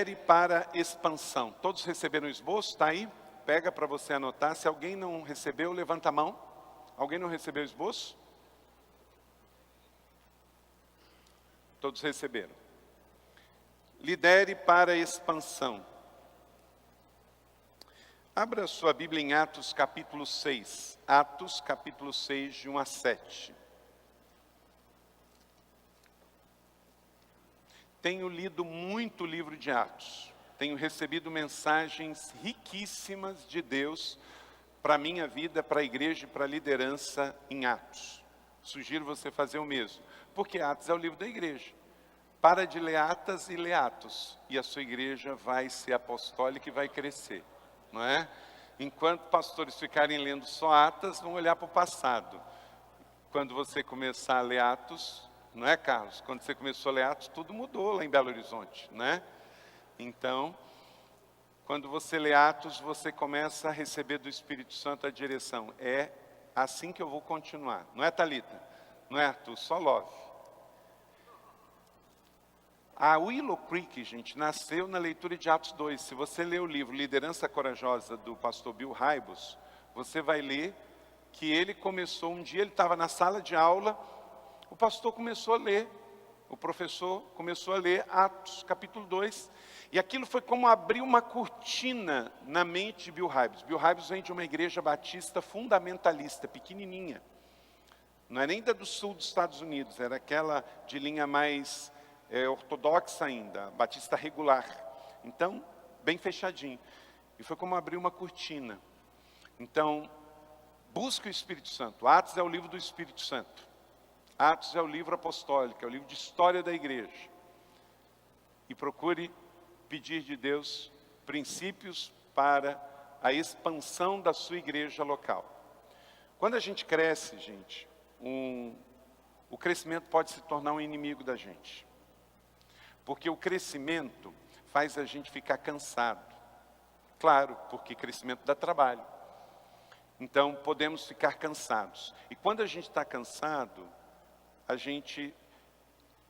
Lidere para expansão. Todos receberam o esboço? Está aí? Pega para você anotar. Se alguém não recebeu, levanta a mão. Alguém não recebeu o esboço? Todos receberam. Lidere para expansão. Abra sua Bíblia em Atos capítulo 6. Atos capítulo 6, de 1 a 7. Tenho lido muito o livro de Atos. Tenho recebido mensagens riquíssimas de Deus para a minha vida, para a igreja e para a liderança em Atos. Sugiro você fazer o mesmo, porque Atos é o livro da igreja. Para de ler Atas e ler Atos, e a sua igreja vai ser apostólica e vai crescer, não é? Enquanto pastores ficarem lendo só Atas, vão olhar para o passado. Quando você começar a ler Atos, não é, Carlos? Quando você começou a ler Atos, tudo mudou lá em Belo Horizonte, né? Então, quando você lê Atos, você começa a receber do Espírito Santo a direção. É assim que eu vou continuar. Não é, Thalita? Não é, Arthur? Só love. A Willow Creek, gente, nasceu na leitura de Atos 2. Se você ler o livro Liderança Corajosa, do pastor Bill Hybels, você vai ler que ele começou, um dia ele estava na sala de aula, o pastor começou a ler, o professor começou a ler Atos, capítulo 2, e aquilo foi como abrir uma cortina na mente de Bill Hybels. Bill Hybels vem de uma igreja batista fundamentalista, pequenininha. Não é nem da do sul dos Estados Unidos, era aquela de linha mais ortodoxa ainda, batista regular. Então, bem fechadinho. E foi como abrir uma cortina. Então, busque o Espírito Santo. Atos é o livro do Espírito Santo. Atos é o livro apostólico, é o livro de história da igreja. E procure pedir de Deus princípios para a expansão da sua igreja local. Quando a gente cresce, gente, o crescimento pode se tornar um inimigo da gente. Porque o crescimento faz a gente ficar cansado. Claro, porque crescimento dá trabalho. Então, podemos ficar cansados. E quando a gente está cansado, a gente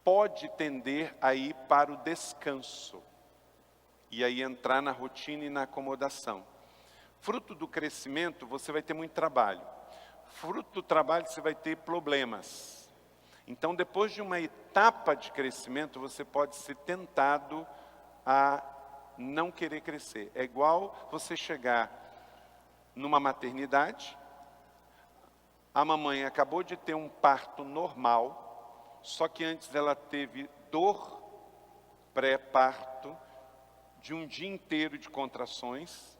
pode tender a ir para o descanso. E aí entrar na rotina e na acomodação. Fruto do crescimento, você vai ter muito trabalho. Fruto do trabalho, você vai ter problemas. Então, depois de uma etapa de crescimento, você pode ser tentado a não querer crescer. É igual você chegar numa maternidade, a mamãe acabou de ter um parto normal, só que antes ela teve dor pré-parto, de um dia inteiro de contrações,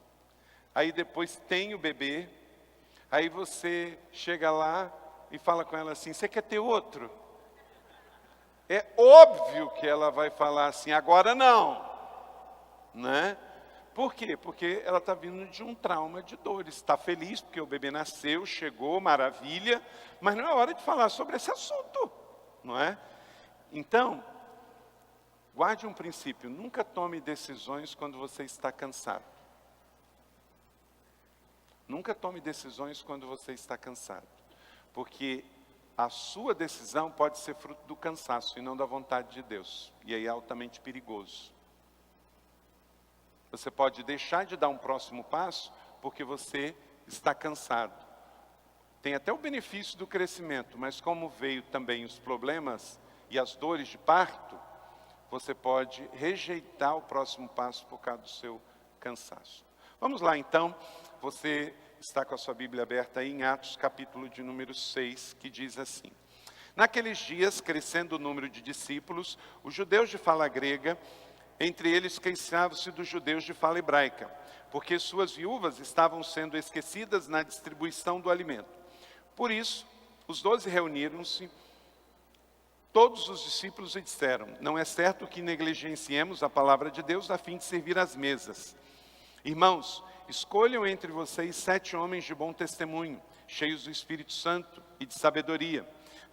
aí depois tem o bebê, aí você chega lá e fala com ela assim, você quer ter outro? É óbvio que ela vai falar assim, agora não, né? Por quê? Porque ela está vindo de um trauma de dores, está feliz porque o bebê nasceu, chegou, maravilha, mas não é hora de falar sobre esse assunto, não é? Então, guarde um princípio, nunca tome decisões quando você está cansado. Nunca tome decisões quando você está cansado, porque a sua decisão pode ser fruto do cansaço e não da vontade de Deus. E aí é altamente perigoso. Você pode deixar de dar um próximo passo porque você está cansado. Tem até o benefício do crescimento, mas como veio também os problemas e as dores de parto, você pode rejeitar o próximo passo por causa do seu cansaço. Vamos lá então, você está com a sua Bíblia aberta aí em Atos, capítulo de número 6, que diz assim. Naqueles dias, crescendo o número de discípulos, os judeus de fala grega, entre eles queixavam-se dos judeus de fala hebraica, porque suas viúvas estavam sendo esquecidas na distribuição do alimento. Por isso, os 12 reuniram-se, todos os discípulos, e disseram, não é certo que negligenciemos a palavra de Deus a fim de servir às mesas. Irmãos, escolham entre vocês 7 homens de bom testemunho, cheios do Espírito Santo e de sabedoria.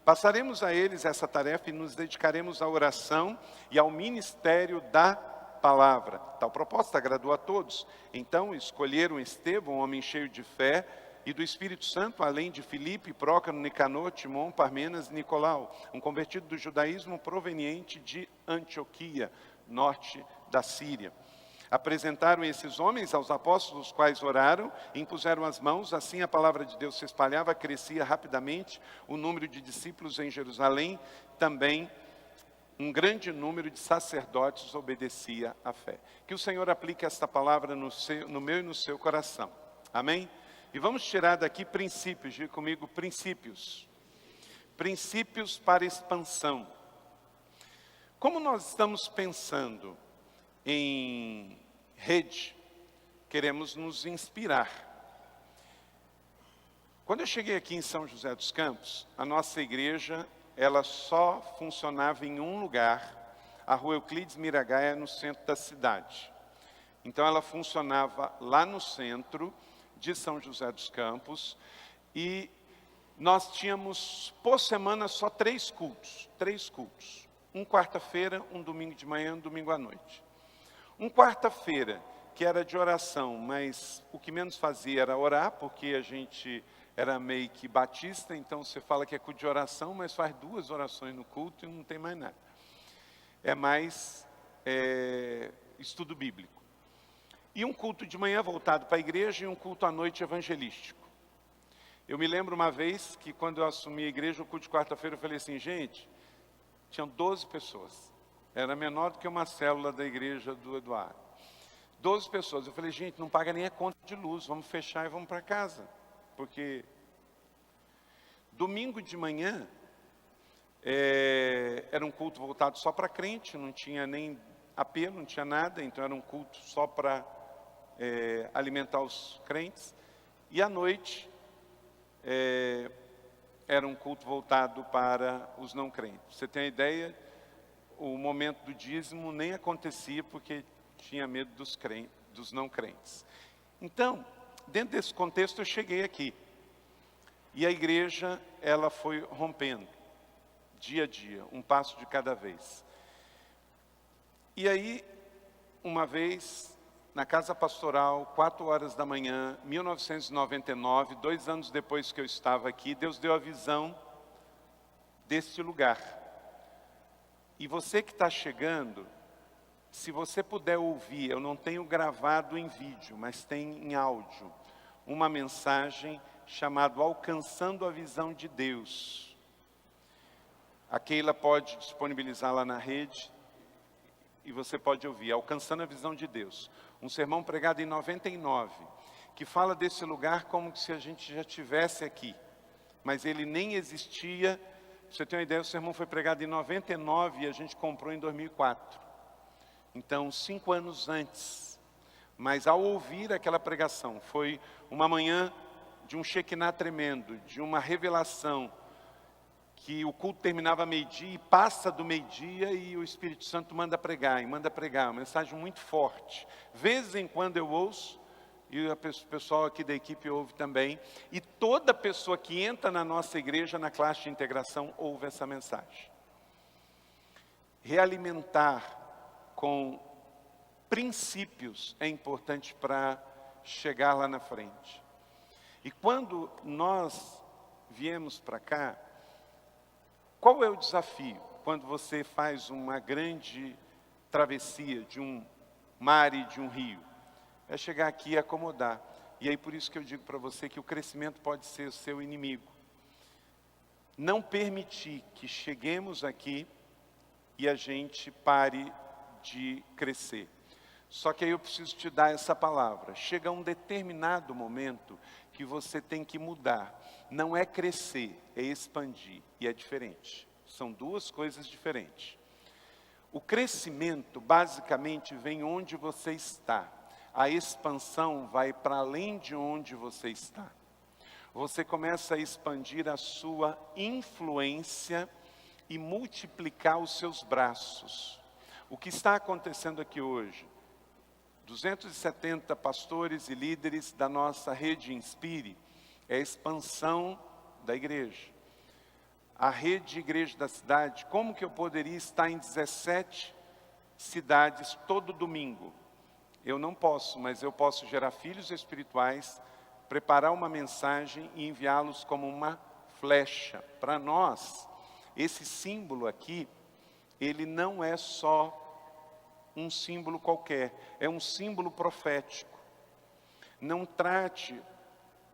Passaremos a eles essa tarefa e nos dedicaremos à oração e ao ministério da palavra. Tal proposta agradou a todos. Então escolheram Estevão, um homem cheio de fé e do Espírito Santo, além de Filipe, Prócano, Nicanor, Timon, Parmenas e Nicolau, um convertido do judaísmo proveniente de Antioquia, norte da Síria. Apresentaram esses homens aos apóstolos, os quais oraram, impuseram as mãos, assim a palavra de Deus se espalhava, crescia rapidamente o número de discípulos em Jerusalém, também um grande número de sacerdotes obedecia à fé. Que o Senhor aplique esta palavra no meu e no seu coração. Amém? E vamos tirar daqui princípios, diga comigo, princípios. Princípios para expansão. Como nós estamos pensando em rede, queremos nos inspirar. Quando eu cheguei aqui em São José dos Campos, a nossa igreja, ela só funcionava em um lugar, a Rua Euclides Miragaia, no centro da cidade. Então ela funcionava lá no centro de São José dos Campos, e nós tínhamos por semana só 3 cultos. Um quarta-feira, um domingo de manhã, um domingo à noite. Um quarta-feira, que era de oração, mas o que menos fazia era orar, porque a gente era meio que batista, então você fala que é culto de oração, mas faz 2 orações no culto e não tem mais nada. É mais estudo bíblico. E um culto de manhã voltado para a igreja e um culto à noite evangelístico. Eu me lembro uma vez que quando eu assumi a igreja, o culto de quarta-feira, eu falei assim, gente, tinham 12 pessoas. Era menor do que uma célula da igreja do Eduardo. 12 pessoas. Eu falei, gente, não paga nem a conta de luz, vamos fechar e vamos para casa. Porque domingo de manhã era um culto voltado só para crente, não tinha nem apelo, não tinha nada, então era um culto só para alimentar os crentes. E à noite era um culto voltado para os não crentes. Você tem a ideia? O momento do dízimo nem acontecia porque tinha medo dos não crentes. Então, dentro desse contexto eu cheguei aqui. E a igreja, ela foi rompendo, dia a dia, um passo de cada vez. E aí, uma vez, na casa pastoral, 4 da manhã, 1999, 2 anos depois que eu estava aqui, Deus deu a visão deste lugar. E você que está chegando, se você puder ouvir, eu não tenho gravado em vídeo, mas tem em áudio, uma mensagem chamada Alcançando a Visão de Deus. A Keila pode disponibilizar lá na rede e você pode ouvir, Alcançando a Visão de Deus. Um sermão pregado em 99, que fala desse lugar como se a gente já estivesse aqui, mas ele nem existia. Pra você ter uma ideia, o sermão foi pregado em 99 e a gente comprou em 2004. Então, 5 anos antes. Mas ao ouvir aquela pregação, foi uma manhã de um Shekinah tremendo, de uma revelação, que o culto terminava meio-dia e passa do meio-dia e o Espírito Santo manda pregar, uma mensagem muito forte. Vez em quando eu ouço, e o pessoal aqui da equipe ouve também, e toda pessoa que entra na nossa igreja, na classe de integração, ouve essa mensagem. Realimentar com princípios é importante para chegar lá na frente. E quando nós viemos para cá, qual é o desafio? Quando você faz uma grande travessia de um mar e de um rio, é chegar aqui e acomodar. E aí por isso que eu digo para você que o crescimento pode ser o seu inimigo. Não permitir que cheguemos aqui e a gente pare de crescer. Só que aí eu preciso te dar essa palavra. Chega um determinado momento que você tem que mudar. Não é crescer, é expandir. E é diferente. São 2 coisas diferentes. O crescimento basicamente vem onde você está. A expansão vai para além de onde você está. Você começa a expandir a sua influência e multiplicar os seus braços. O que está acontecendo aqui hoje? 270 pastores e líderes da nossa rede Inspire é a expansão da igreja. A rede de igreja da cidade, como que eu poderia estar em 17 cidades todo domingo? Eu não posso, mas eu posso gerar filhos espirituais, preparar uma mensagem e enviá-los como uma flecha. Para nós, esse símbolo aqui, ele não é só um símbolo qualquer, é um símbolo profético. Não trate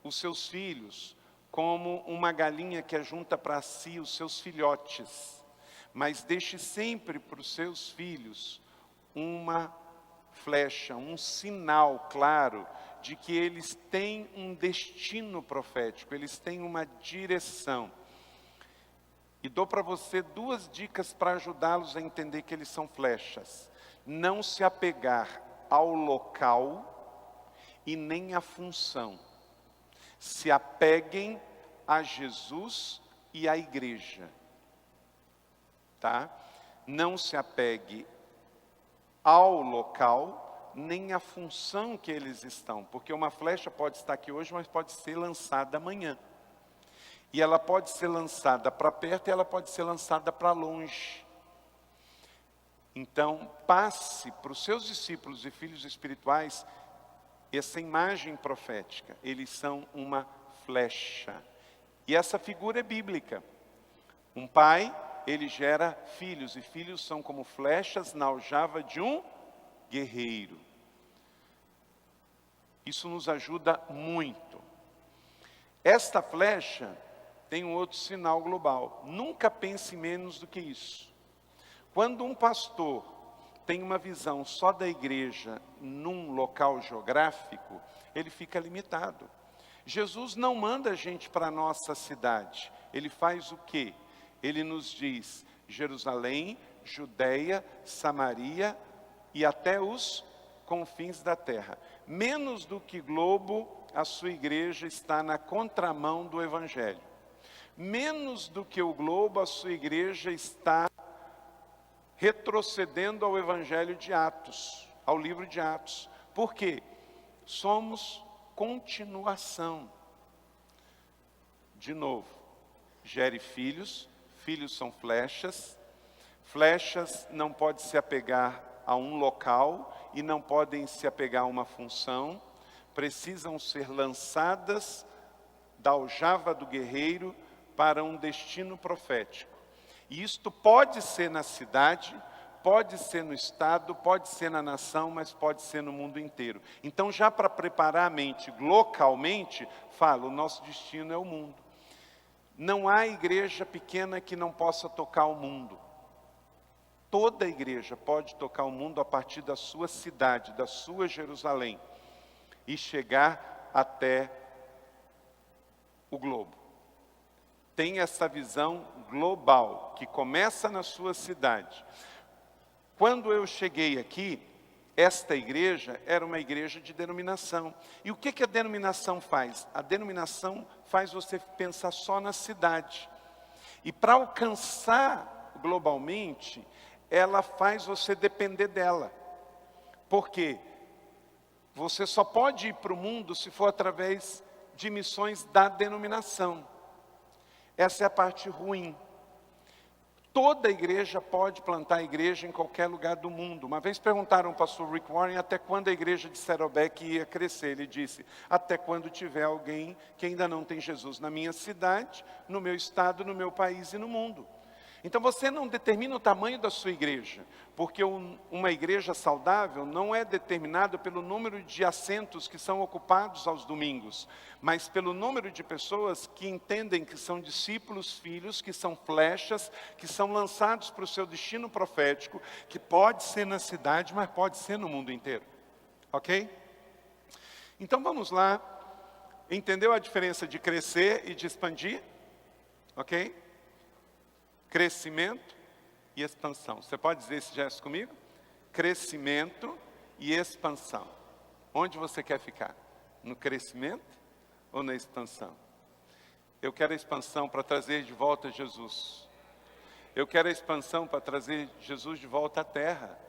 os seus filhos como uma galinha que ajunta para si os seus filhotes, mas deixe sempre para os seus filhos uma flecha, um sinal claro de que eles têm um destino profético, eles têm uma direção. E dou para você 2 dicas para ajudá-los a entender que eles são flechas. Não se apegar ao local e nem à função. Se apeguem a Jesus e à igreja. Tá? Não se apegue ao local, nem à função que eles estão. Porque uma flecha pode estar aqui hoje, mas pode ser lançada amanhã. E ela pode ser lançada para perto e ela pode ser lançada para longe. Então, passe para os seus discípulos e filhos espirituais essa imagem profética. Eles são uma flecha. E essa figura é bíblica. Um pai, ele gera filhos, e filhos são como flechas na aljava de um guerreiro. Isso nos ajuda muito. Esta flecha tem um outro sinal global. Nunca pense menos do que isso. Quando um pastor tem uma visão só da igreja num local geográfico, ele fica limitado. Jesus não manda a gente para a nossa cidade. Ele faz o quê? Ele nos diz Jerusalém, Judeia, Samaria e até os confins da terra. Menos do que globo, a sua igreja está na contramão do evangelho. Menos do que o globo, a sua igreja está retrocedendo ao evangelho de Atos, ao livro de Atos. Por quê? Somos continuação. De novo, gere filhos, filhos são flechas. Flechas não podem se apegar a um local e não podem se apegar a uma função. Precisam ser lançadas da aljava do guerreiro para um destino profético. E isto pode ser na cidade, pode ser no estado, pode ser na nação, mas pode ser no mundo inteiro. Então, já para preparar a mente localmente, falo, o nosso destino é o mundo. Não há igreja pequena que não possa tocar o mundo. Toda igreja pode tocar o mundo a partir da sua cidade, da sua Jerusalém, e chegar até o globo. Tem essa visão global, que começa na sua cidade. Quando eu cheguei aqui, esta igreja era uma igreja de denominação. E o que a denominação faz? A denominação faz você pensar só na cidade. E para alcançar globalmente, ela faz você depender dela. Por quê? Você só pode ir para o mundo se for através de missões da denominação. Essa é a parte ruim. Toda igreja pode plantar igreja em qualquer lugar do mundo. Uma vez perguntaram ao pastor Rick Warren até quando a igreja de Saddleback ia crescer. Ele disse, até quando tiver alguém que ainda não tem Jesus na minha cidade, no meu estado, no meu país e no mundo. Então você não determina o tamanho da sua igreja, porque uma igreja saudável não é determinada pelo número de assentos que são ocupados aos domingos, mas pelo número de pessoas que entendem que são discípulos, filhos, que são flechas, que são lançados para o seu destino profético, que pode ser na cidade, mas pode ser no mundo inteiro. Ok? Então vamos lá. Entendeu a diferença de crescer e de expandir? Ok? Crescimento e expansão. Você pode dizer esse gesto comigo? Crescimento e expansão. Onde você quer ficar? No crescimento ou na expansão? Eu quero a expansão para trazer de volta Jesus. Eu quero a expansão para trazer Jesus de volta à terra.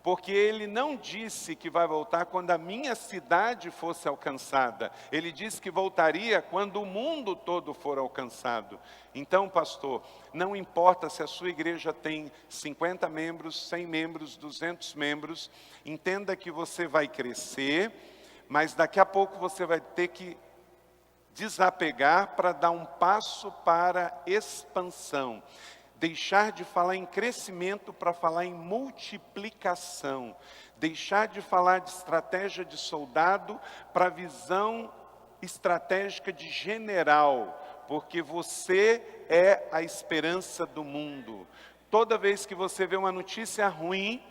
Porque ele não disse que vai voltar quando a minha cidade fosse alcançada. Ele disse que voltaria quando o mundo todo for alcançado. Então, pastor, não importa se a sua igreja tem 50 membros, 100 membros, 200 membros. Entenda que você vai crescer, mas daqui a pouco você vai ter que desapegar para dar um passo para expansão. Deixar de falar em crescimento para falar em multiplicação. Deixar de falar de estratégia de soldado para visão estratégica de general, porque você é a esperança do mundo. Toda vez que você vê uma notícia ruim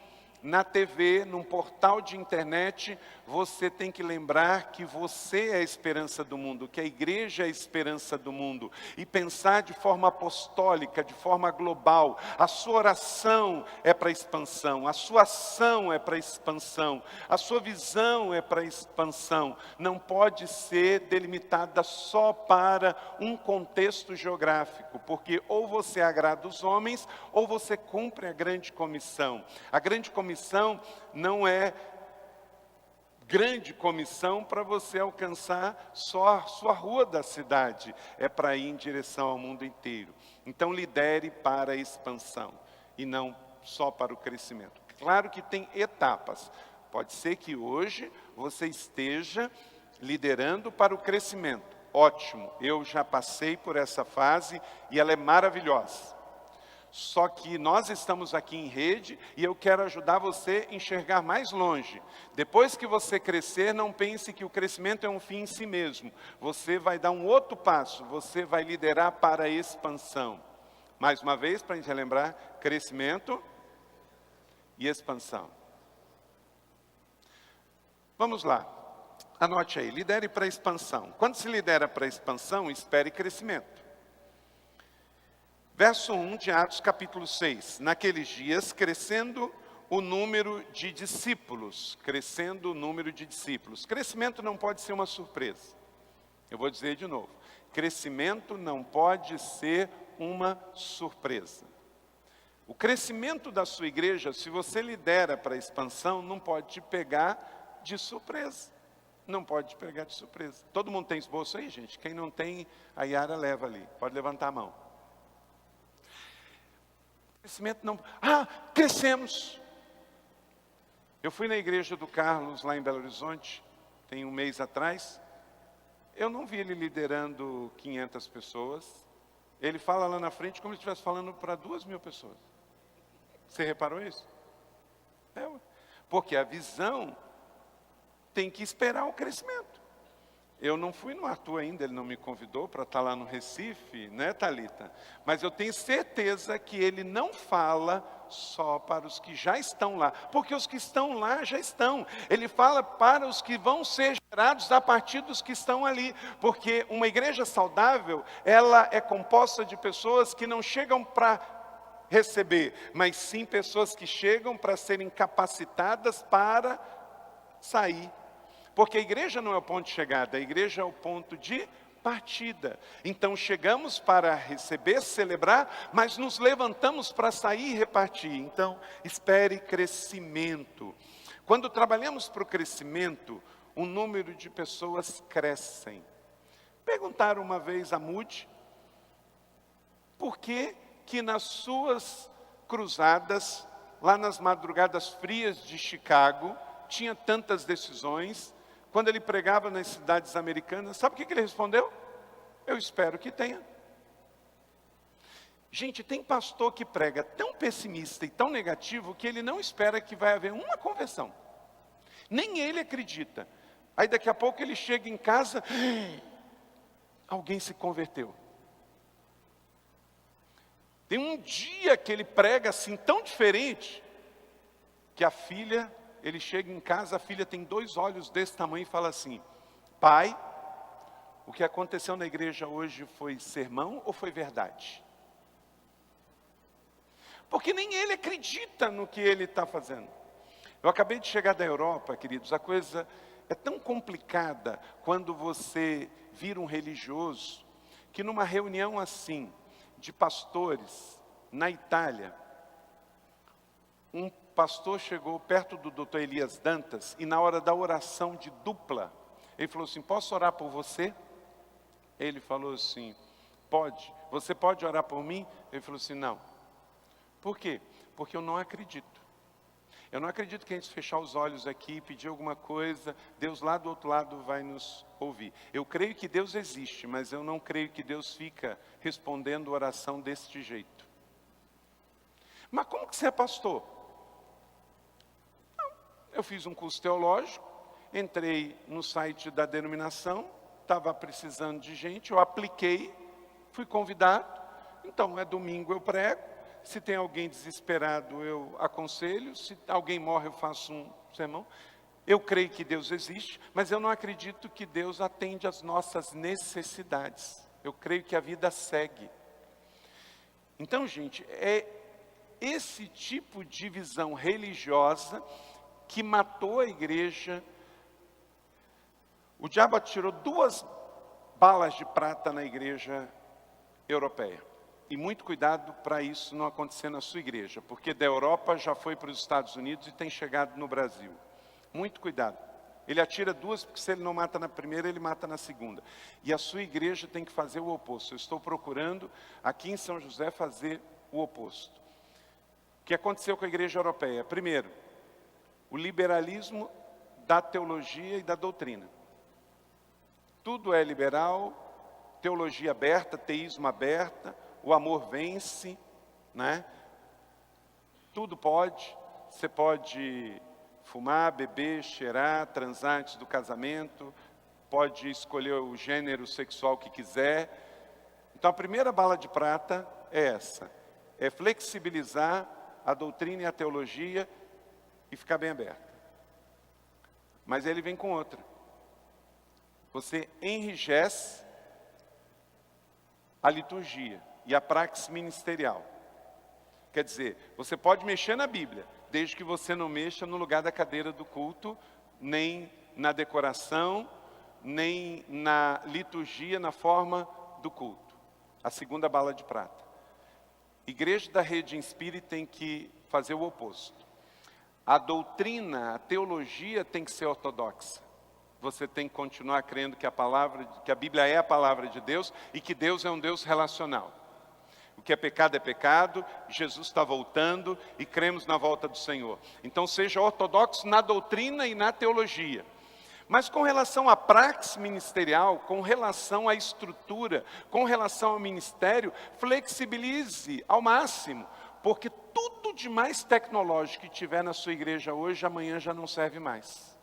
na TV, num portal de internet, você tem que lembrar que você é a esperança do mundo, que a igreja é a esperança do mundo, e pensar de forma apostólica, de forma global. A sua oração é para expansão, a sua ação é para expansão, a sua visão é para expansão. Não pode ser delimitada só para um contexto geográfico, porque ou você agrada os homens, ou você cumpre a grande comissão. A grande comissão não é grande comissão para você alcançar só a sua rua da cidade, é para ir em direção ao mundo inteiro. Então lidere para a expansão e não só para o crescimento. Claro que tem etapas. Pode ser que hoje você esteja liderando para o crescimento. Ótimo, eu já passei por essa fase e ela é maravilhosa. Só que nós estamos aqui em rede e eu quero ajudar você a enxergar mais longe. Depois que você crescer, não pense que o crescimento é um fim em si mesmo. Você vai dar um outro passo, você vai liderar para a expansão. Mais uma vez, para a gente relembrar, crescimento e expansão. Vamos lá, anote aí, lidere para a expansão. Quando se lidera para a expansão, espere crescimento. Verso 1 de Atos capítulo 6. Naqueles dias, crescendo o número de discípulos. Crescendo o número de discípulos. Crescimento não pode ser uma surpresa. Eu vou dizer de novo. Crescimento não pode ser uma surpresa. O crescimento da sua igreja, se você lidera para a expansão, não pode te pegar de surpresa. Não pode te pegar de surpresa. Todo mundo tem esboço aí, gente? Quem não tem, a Yara leva ali. Pode levantar a mão. Crescimento não... crescemos! Eu fui na igreja do Carlos, lá em Belo Horizonte, tem um mês atrás. Eu não vi ele liderando 500 pessoas. Ele fala lá na frente como se estivesse falando para 2.000 pessoas. Você reparou isso? Porque a visão tem que esperar o crescimento. Eu não fui no Arthur ainda, ele não me convidou para estar lá no Recife, né, Thalita? Mas eu tenho certeza que ele não fala só para os que já estão lá, porque os que estão lá já estão. Ele fala para os que vão ser gerados a partir dos que estão ali, porque uma igreja saudável, ela é composta de pessoas que não chegam para receber, mas sim pessoas que chegam para serem capacitadas para sair. Porque a igreja não é o ponto de chegada, a igreja é o ponto de partida. Então chegamos para receber, celebrar, mas nos levantamos para sair e repartir. Então espere crescimento. Quando trabalhamos para o crescimento, o número de pessoas crescem. Perguntaram uma vez a Moody, por que nas suas cruzadas, lá nas madrugadas frias de Chicago, tinha tantas decisões. Quando ele pregava nas cidades americanas, sabe o que ele respondeu? Eu espero que tenha. Gente, tem pastor que prega tão pessimista e tão negativo que ele não espera que vai haver uma conversão. Nem ele acredita. Aí daqui a pouco ele chega em casa, alguém se converteu. Tem um dia que ele prega assim tão diferente, que a filha... Ele chega em casa, a filha tem 2 olhos desse tamanho e fala assim, pai, o que aconteceu na igreja hoje foi sermão ou foi verdade? Porque nem ele acredita no que ele está fazendo. Eu acabei de chegar da Europa, queridos, a coisa é tão complicada quando você vira um religioso, que numa reunião assim, de pastores, na Itália, um pastor chegou perto do Dr. Elias Dantas e na hora da oração de dupla, ele falou assim, posso orar por você? Ele falou assim, pode. Você pode orar por mim? Ele falou assim, não. Por quê? Porque eu não acredito. Eu não acredito que a gente fechar os olhos aqui e pedir alguma coisa, Deus lá do outro lado vai nos ouvir. Eu creio que Deus existe, mas eu não creio que Deus fica respondendo oração deste jeito. Mas como que você é pastor? Eu fiz um curso teológico, entrei no site da denominação, estava precisando de gente, eu apliquei, fui convidado. Então, é domingo eu prego, se tem alguém desesperado eu aconselho, se alguém morre eu faço um sermão. Eu creio que Deus existe, mas eu não acredito que Deus atende às nossas necessidades. Eu creio que a vida segue. Então, gente, é esse tipo de visão religiosa que matou a igreja. O diabo atirou 2 balas de prata na igreja europeia. E muito cuidado para isso não acontecer na sua igreja, porque da Europa já foi para os Estados Unidos e tem chegado no Brasil. Muito cuidado. Ele atira 2, porque se ele não mata na primeira, ele mata na segunda. E a sua igreja tem que fazer o oposto. Eu estou procurando, aqui em São José, fazer o oposto. O que aconteceu com a igreja europeia? Primeiro, o liberalismo da teologia e da doutrina. Tudo é liberal, teologia aberta, teísmo aberta, o amor vence, né? Tudo pode. Você pode fumar, beber, cheirar, transar antes do casamento, pode escolher o gênero sexual que quiser. Então a primeira bala de prata é essa, é flexibilizar a doutrina e a teologia e ficar bem aberta. Mas ele vem com outra. Você enrijece a liturgia e a praxis ministerial. Quer dizer, você pode mexer na Bíblia, desde que você não mexa no lugar da cadeira do culto, nem na decoração, nem na liturgia, na forma do culto. A segunda bala de prata. Igreja da Rede Inspire tem que fazer o oposto. A doutrina, a teologia tem que ser ortodoxa. Você tem que continuar crendo que a Bíblia é a palavra de Deus e que Deus é um Deus relacional. O que é pecado, Jesus está voltando e cremos na volta do Senhor. Então seja ortodoxo na doutrina e na teologia. Mas com relação à praxis ministerial, com relação à estrutura, com relação ao ministério, flexibilize ao máximo. Porque tudo de mais tecnológico que tiver na sua igreja hoje, amanhã já não serve mais.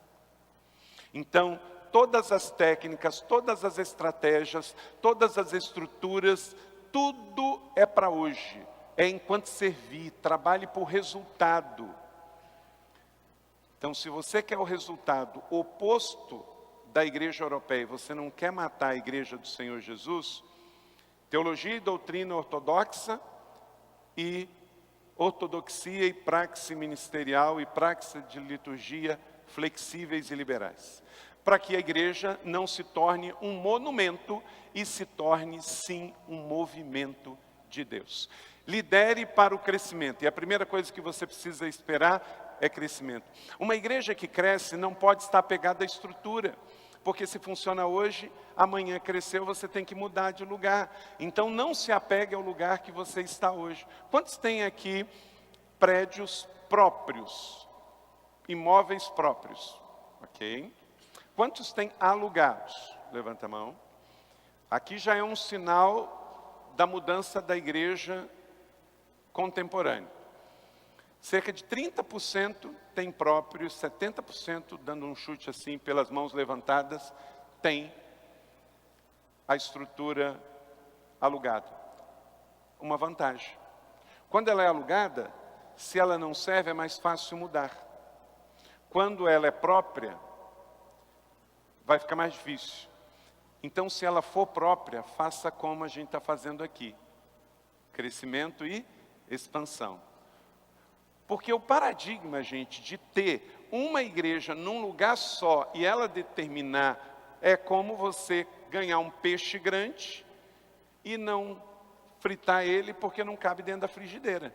Então, todas as técnicas, todas as estratégias, todas as estruturas, tudo é para hoje. É enquanto servir, trabalhe por resultado. Então, se você quer o resultado oposto da igreja europeia, você não quer matar a igreja do Senhor Jesus, teologia e doutrina ortodoxa e ortodoxia e praxis ministerial e praxis de liturgia flexíveis e liberais. Para que a igreja não se torne um monumento e se torne, sim, um movimento de Deus. Lidere para o crescimento. E a primeira coisa que você precisa esperar é crescimento. Uma igreja que cresce não pode estar pegada à estrutura. Porque se funciona hoje, amanhã cresceu, você tem que mudar de lugar. Então não se apegue ao lugar que você está hoje. Quantos tem aqui prédios próprios? Imóveis próprios? Ok? Quantos tem alugados? Levanta a mão. Aqui já é um sinal da mudança da igreja contemporânea. Cerca de 30% tem próprios, 70%, dando um chute assim pelas mãos levantadas, tem a estrutura alugada. Uma vantagem. Quando ela é alugada, se ela não serve, é mais fácil mudar. Quando ela é própria, vai ficar mais difícil. Então, se ela for própria, faça como a gente está fazendo aqui. Crescimento e expansão. Porque o paradigma, gente, de ter uma igreja num lugar só e ela determinar, é como você ganhar um peixe grande e não fritar ele porque não cabe dentro da frigideira.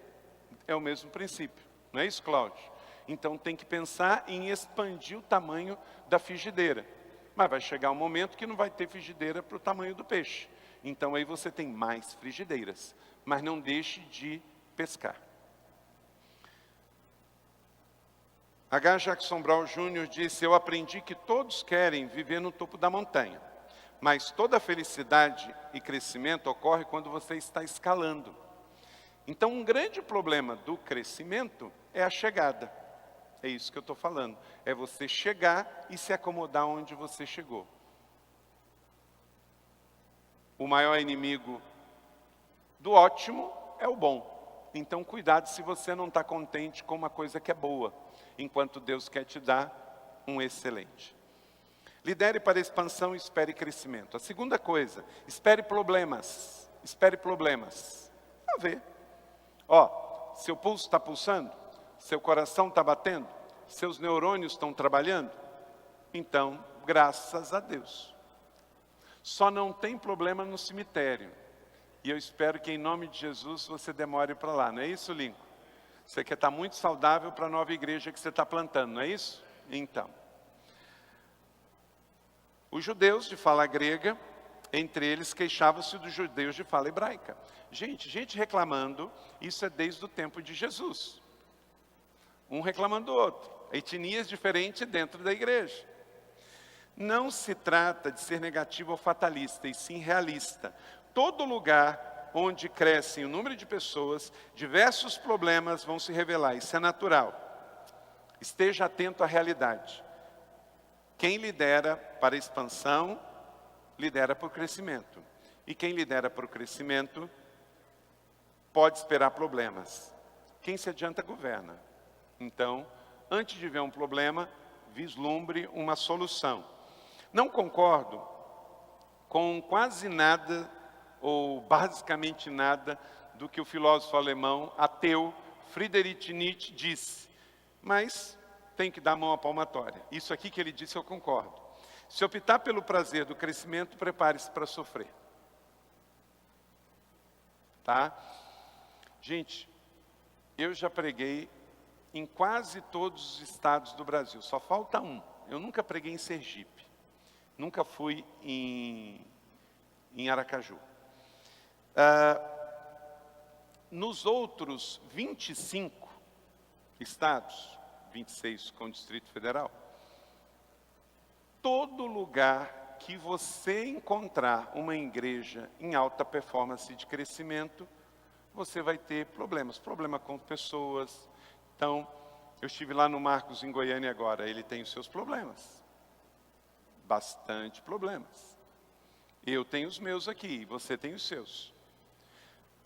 É o mesmo princípio, não é isso, Cláudio? Então tem que pensar em expandir o tamanho da frigideira. Mas vai chegar um momento que não vai ter frigideira para o tamanho do peixe. Então aí você tem mais frigideiras, mas não deixe de pescar. H. Jackson Brown Jr. disse: eu aprendi que todos querem viver no topo da montanha, mas toda felicidade e crescimento ocorre quando você está escalando. Então, um grande problema do crescimento é a chegada. É isso que eu estou falando. É você chegar e se acomodar onde você chegou. O maior inimigo do ótimo é o bom. Então, cuidado se você não está contente com uma coisa que é boa, enquanto Deus quer te dar um excelente. Lidere para expansão e espere crescimento. A segunda coisa, espere problemas. Espere problemas. A ver. Ó, seu pulso está pulsando? Seu coração está batendo? Seus neurônios estão trabalhando? Então, graças a Deus. Só não tem problema no cemitério. E eu espero que em nome de Jesus você demore para lá. Não é isso, Lincoln? Você quer estar muito saudável para a nova igreja que você está plantando, não é isso? Então. Os judeus de fala grega, entre eles queixavam-se dos judeus de fala hebraica. Gente reclamando, isso é desde o tempo de Jesus. Um reclamando do outro. Etnias diferentes dentro da igreja. Não se trata de ser negativo ou fatalista, e sim realista. Todo lugar onde cresce o número de pessoas, diversos problemas vão se revelar. Isso é natural. Esteja atento à realidade. Quem lidera para a expansão, lidera para o crescimento. E quem lidera para o crescimento, pode esperar problemas. Quem se adianta, governa. Então, antes de ver um problema, vislumbre uma solução. Não concordo com quase nada, ou basicamente nada, do que o filósofo alemão ateu Friedrich Nietzsche disse. Mas tem que dar mão à palmatória. Isso aqui que ele disse eu concordo. Se optar pelo prazer do crescimento, prepare-se para sofrer. Tá? Gente, eu já preguei em quase todos os estados do Brasil. Só falta um. Eu nunca preguei em Sergipe. Nunca fui em Aracaju. Nos outros 25 estados, 26 com o Distrito Federal, todo lugar que você encontrar uma igreja em alta performance de crescimento, você vai ter problemas. Problema com pessoas. Então, eu estive lá no Marcos, em Goiânia agora, ele tem os seus problemas. Bastante problemas. Eu tenho os meus aqui, você tem os seus.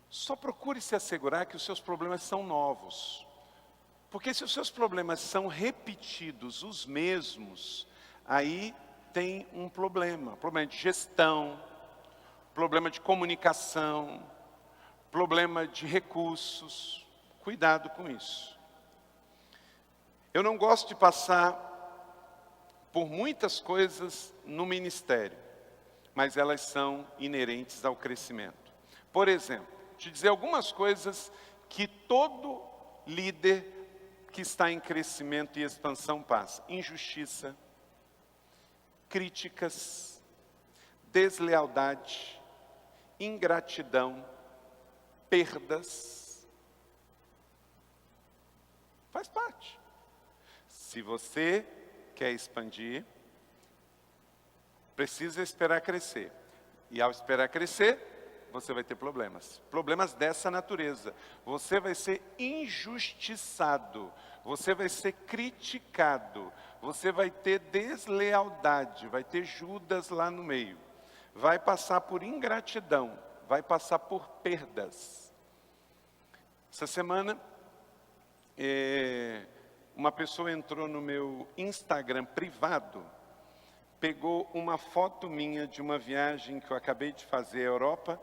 Só procure se assegurar que os seus problemas são novos. Porque se os seus problemas são repetidos, os mesmos, aí tem um problema. Problema de gestão, problema de comunicação, problema de recursos. Cuidado com isso. Eu não gosto de passar por muitas coisas no ministério, mas elas são inerentes ao crescimento. Por exemplo, te dizer algumas coisas que todo líder que está em crescimento e expansão passa. Injustiça, críticas, deslealdade, ingratidão, perdas. Faz parte. Se você quer expandir, precisa esperar crescer. E ao esperar crescer, você vai ter problemas. Problemas dessa natureza. Você vai ser injustiçado. Você vai ser criticado. Você vai ter deslealdade. Vai ter Judas lá no meio. Vai passar por ingratidão. Vai passar por perdas. Essa semana, uma pessoa entrou no meu Instagram privado, pegou uma foto minha de uma viagem que eu acabei de fazer à Europa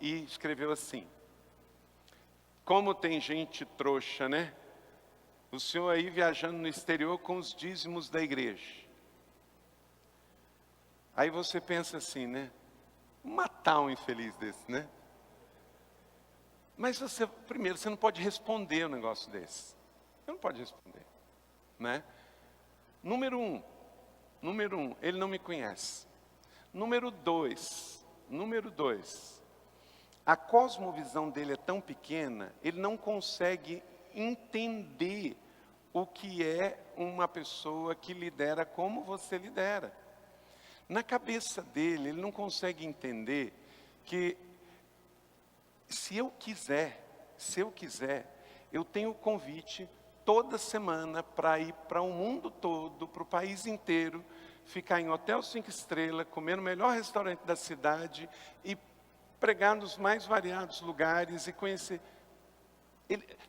e escreveu assim: como tem gente trouxa, né? O senhor aí viajando no exterior com os dízimos da igreja. Aí você pensa assim, né? Matar um infeliz desse, né? Mas você, primeiro, você não pode responder um negócio desse. Você não pode responder, né? Número um, ele não me conhece. Número dois, a cosmovisão dele é tão pequena, ele não consegue entender o que é uma pessoa que lidera como você lidera. Na cabeça dele, ele não consegue entender que se eu quiser, se eu quiser, eu tenho o convite toda semana para ir para o mundo todo, para o país inteiro, ficar em hotel 5 estrelas, comer no melhor restaurante da cidade e pregar nos mais variados lugares e conhecer.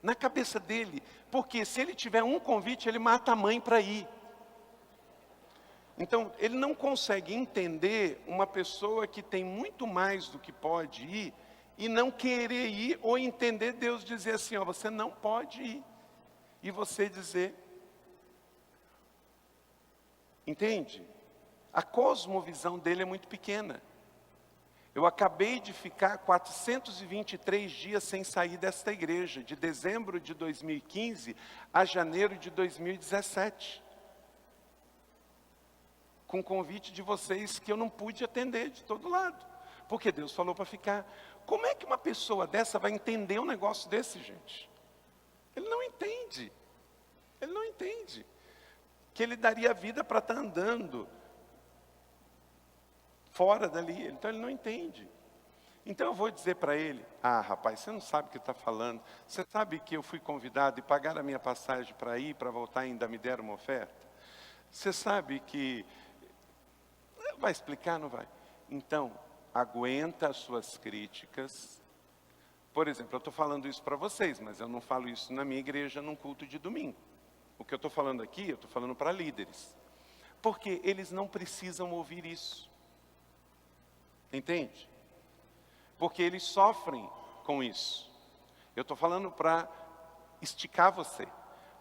Na cabeça dele, porque se ele tiver um convite, ele mata a mãe para ir. Então, ele não consegue entender uma pessoa que tem muito mais do que pode ir e não querer ir, ou entender Deus dizer assim, ó, você não pode ir. E você dizer, entende? A cosmovisão dele é muito pequena. Eu acabei de ficar 423 dias sem sair desta igreja, de dezembro de 2015 a janeiro de 2017. Com convite de vocês que eu não pude atender de todo lado. Porque Deus falou para ficar. Como é que uma pessoa dessa vai entender um negócio desse, gente? Ele não entende. Ele não entende. Que ele daria a vida para estar andando fora dali. Então ele não entende. Então eu vou dizer para ele, rapaz, você não sabe o que está falando. Você sabe que eu fui convidado e pagaram a minha passagem para ir, para voltar e ainda me deram uma oferta? Você sabe que... Vai explicar, não vai? Então, aguenta as suas críticas. Por exemplo, eu estou falando isso para vocês, mas eu não falo isso na minha igreja num culto de domingo. O que eu estou falando aqui, eu estou falando para líderes. Porque eles não precisam ouvir isso. Entende? Porque eles sofrem com isso. Eu estou falando para esticar você.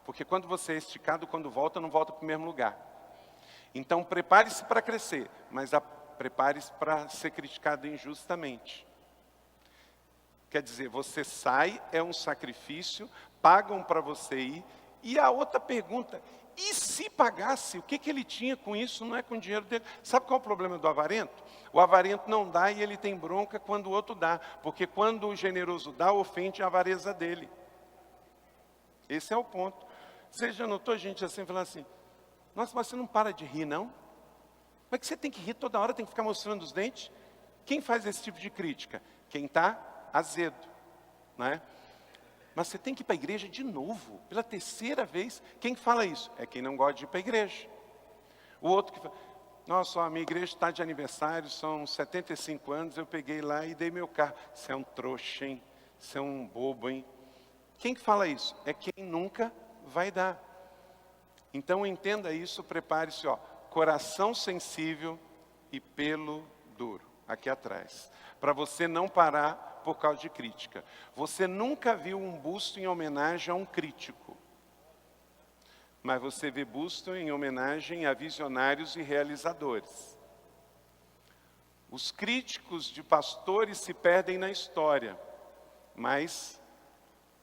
Porque quando você é esticado, quando volta, não volta para o mesmo lugar. Então prepare-se para crescer, mas prepare-se para ser criticado injustamente. Quer dizer, você sai, é um sacrifício, pagam para você ir. E a outra pergunta, e se pagasse, o que ele tinha com isso? Não é com o dinheiro dele. Sabe qual é o problema do avarento? O avarento não dá e ele tem bronca quando o outro dá. Porque quando o generoso dá, ofende a avareza dele. Esse é o ponto. Você já notou gente assim, falando assim, nossa, mas você não para de rir, não? Como é que você tem que rir toda hora, tem que ficar mostrando os dentes? Quem faz esse tipo de crítica? Quem está azedo, não é? Mas você tem que ir para a igreja de novo, pela terceira vez. Quem fala isso? É quem não gosta de ir para a igreja. O outro que fala, nossa, a minha igreja está de aniversário, são 75 anos, eu peguei lá e dei meu carro. Você é um trouxa, hein? Você é um bobo, hein? Quem que fala isso? É quem nunca vai dar. Então entenda isso, prepare-se, coração sensível e pelo duro, aqui atrás. Para você não parar por causa de crítica. Você nunca viu um busto em homenagem a um crítico. Mas você vê busto em homenagem a visionários e realizadores. Os críticos de pastores se perdem na história, mas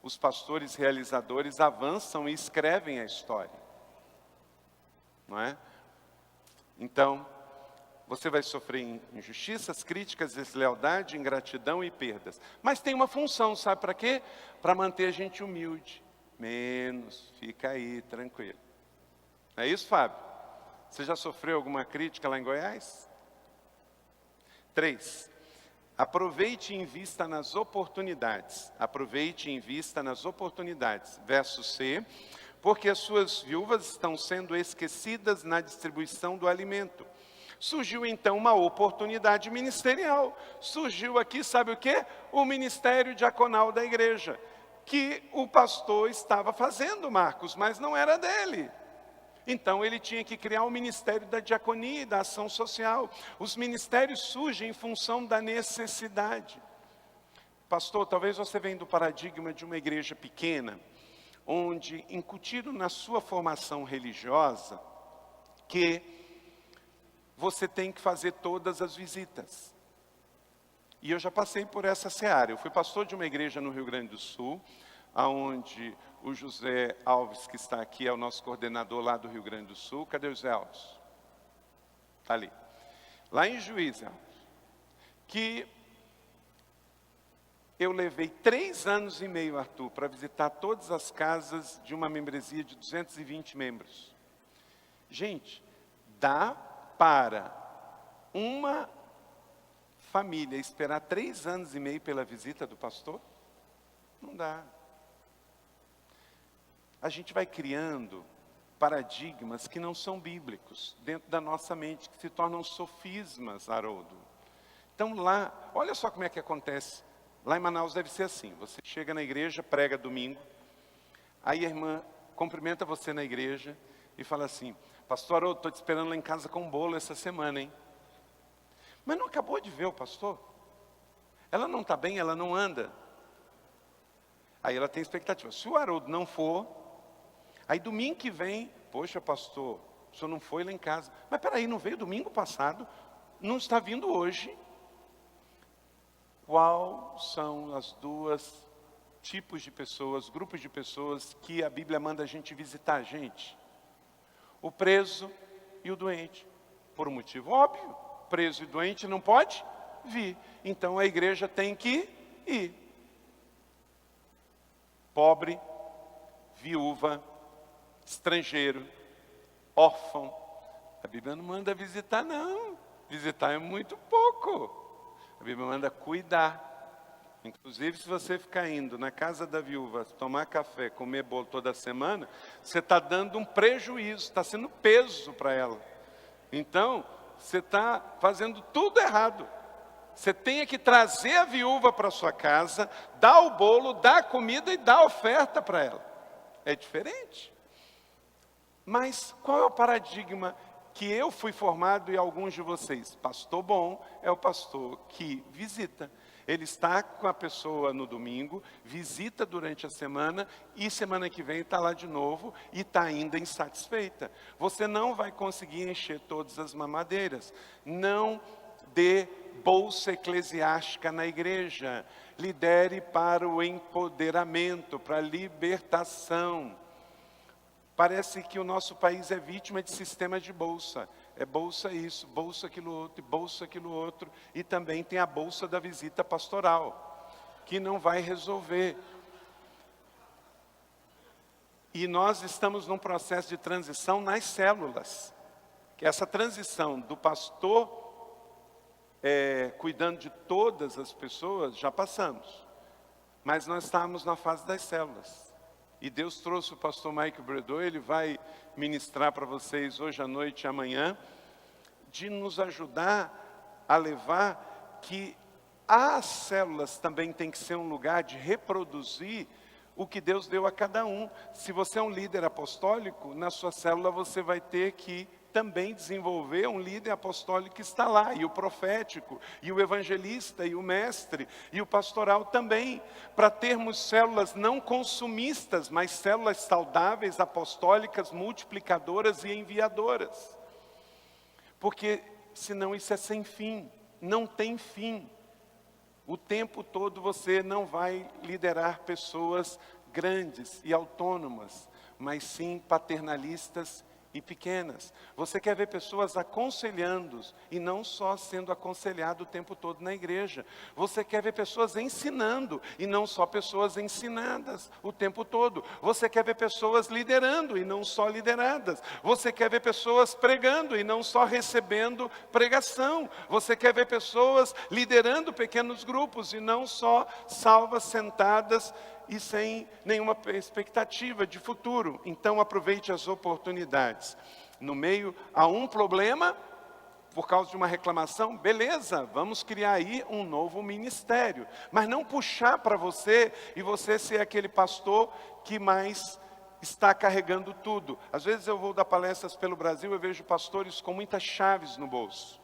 os pastores realizadores avançam e escrevem a história. Não é? Então, você vai sofrer injustiças, críticas, deslealdade, ingratidão e perdas. Mas tem uma função, sabe para quê? Para manter a gente humilde. Menos, fica aí, tranquilo. É isso, Fábio? Você já sofreu alguma crítica lá em Goiás? 3. Aproveite e invista nas oportunidades. Aproveite e invista nas oportunidades. Verso C. Porque as suas viúvas estão sendo esquecidas na distribuição do alimento. Surgiu então uma oportunidade ministerial. Surgiu aqui, sabe o quê? O ministério diaconal da igreja. Que o pastor estava fazendo, Marcos, mas não era dele. Então ele tinha que criar o ministério da diaconia e da ação social. Os ministérios surgem em função da necessidade. Pastor, talvez você venha do paradigma de uma igreja pequena, onde incutiram na sua formação religiosa que você tem que fazer todas as visitas. E eu já passei por essa seara. Eu fui pastor de uma igreja no Rio Grande do Sul, onde o José Alves, que está aqui, é o nosso coordenador lá do Rio Grande do Sul. Cadê o José Alves? Está ali. Lá em Juiz, que eu levei 3 anos e meio, Arthur, para visitar todas as casas de uma membresia de 220 membros. Gente, dá para uma família esperar 3 anos e meio pela visita do pastor? Não dá. A gente vai criando paradigmas que não são bíblicos dentro da nossa mente, que se tornam sofismas, Haroldo. Então lá, olha só como é que acontece. Lá em Manaus deve ser assim, você chega na igreja, prega domingo, aí a irmã cumprimenta você na igreja e fala assim: pastor Haroldo, estou te esperando lá em casa com um bolo essa semana, hein? Mas não acabou de ver o pastor? Ela não está bem, ela não anda. Aí ela tem expectativa. Se o Haroldo não for, aí domingo que vem, poxa pastor, o senhor não foi lá em casa. Mas peraí, não veio domingo passado, não está vindo hoje. Qual são as duas tipos de pessoas, grupos de pessoas que a Bíblia manda a gente visitar a gente? O preso e o doente. Por um motivo óbvio, preso e doente não pode vir. Então a igreja tem que ir. Pobre, viúva, estrangeiro, órfão. A Bíblia não manda visitar, não. Visitar é muito pouco. A Bíblia manda cuidar. Inclusive, se você ficar indo na casa da viúva, tomar café, comer bolo toda semana, você está dando um prejuízo, está sendo peso para ela. Então, você está fazendo tudo errado. Você tem que trazer a viúva para sua casa, dar o bolo, dar a comida e dar a oferta para ela. É diferente. Mas qual é o paradigma que eu fui formado e alguns de vocês? Pastor bom é o pastor que visita. Ele está com a pessoa no domingo, visita durante a semana e semana que vem está lá de novo e está ainda insatisfeita. Você não vai conseguir encher todas as mamadeiras. Não dê bolsa eclesiástica na igreja. Lidere para o empoderamento, para a libertação. Parece que o nosso país é vítima de sistema de bolsa. É bolsa isso, bolsa aquilo outro, bolsa aquilo outro. E também tem a bolsa da visita pastoral, que não vai resolver. E nós estamos num processo de transição nas células. Que essa transição do pastor cuidando de todas as pessoas, já passamos. Mas nós estamos na fase das células. E Deus trouxe o pastor Mike Bredor, ele vai ministrar para vocês hoje à noite e amanhã, de nos ajudar a levar que as células também tem que ser um lugar de reproduzir o que Deus deu a cada um. Se você é um líder apostólico, na sua célula você vai ter que também desenvolver um líder apostólico que está lá, e o profético, e o evangelista, e o mestre, e o pastoral também, para termos células não consumistas, mas células saudáveis, apostólicas, multiplicadoras e enviadoras. Porque senão isso é sem fim, não tem fim. O tempo todo você não vai liderar pessoas grandes e autônomas, mas sim paternalistas e pequenas. Você quer ver pessoas aconselhando e não só sendo aconselhado o tempo todo na igreja. Você quer ver pessoas ensinando e não só pessoas ensinadas o tempo todo. Você quer ver pessoas liderando e não só lideradas. Você quer ver pessoas pregando e não só recebendo pregação. Você quer ver pessoas liderando pequenos grupos e não só salvas, sentadas e sem nenhuma expectativa de futuro. Então aproveite as oportunidades. No meio a um problema, por causa de uma reclamação, beleza, vamos criar aí um novo ministério. Mas não puxar para você e você ser aquele pastor que mais está carregando tudo. Às vezes eu vou dar palestras pelo Brasil, eu vejo pastores com muitas chaves no bolso.